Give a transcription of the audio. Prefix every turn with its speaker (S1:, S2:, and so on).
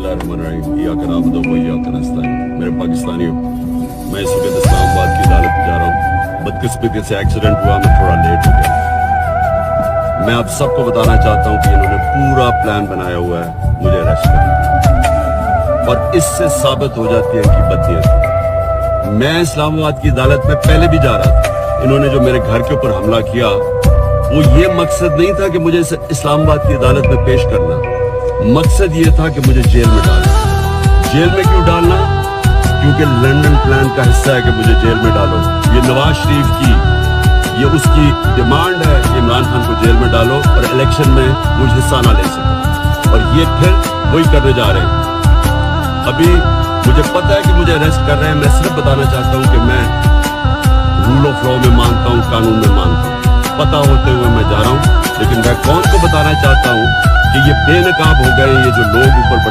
S1: मेरे पाकिस्तानियों, मैं इस वक्त इस्लामाबाद की अदालत जा रहा हूँ। बदकिस्मती से एक्सीडेंट हुआ, मैं थोड़ा लेट हो गया। मैं आप सबको बताना चाहता हूँ कि इन्होंने पूरा प्लान बनाया हुआ है मुझे अरेस्ट करने का, और इससे साबित हो जाती है कि बदनीयत। मैं इस्लामाबाद की अदालत में पहले भी जा रहा था। इन्होंने जो मेरे घर के ऊपर हमला किया, वो ये मकसद नहीं था कि मुझे इस्लामाबाद की अदालत में पेश करना, मकसद ये था कि मुझे जेल में डालना। जेल में क्यों डालना? क्योंकि लंदन प्लान का हिस्सा है कि मुझे जेल में डालो। ये नवाज शरीफ की, ये उसकी डिमांड है कि इमरान खान को जेल में डालो और इलेक्शन में वो हिस्सा ना ले सके, और ये फिर वही करने जा रहे हैं। अभी मुझे पता है कि मुझे अरेस्ट कर रहे हैं। मैं सिर्फ बताना चाहता हूँ कि मैं रूल ऑफ लॉ में मानता हूँ, कानून में मानता हूँ। पता होते हुए मैं जा रहा हूँ, लेकिन मैं कौन को बताना चाहता हूँ कि ये बेनकाब हो गए, ये जो लोग ऊपर बैठा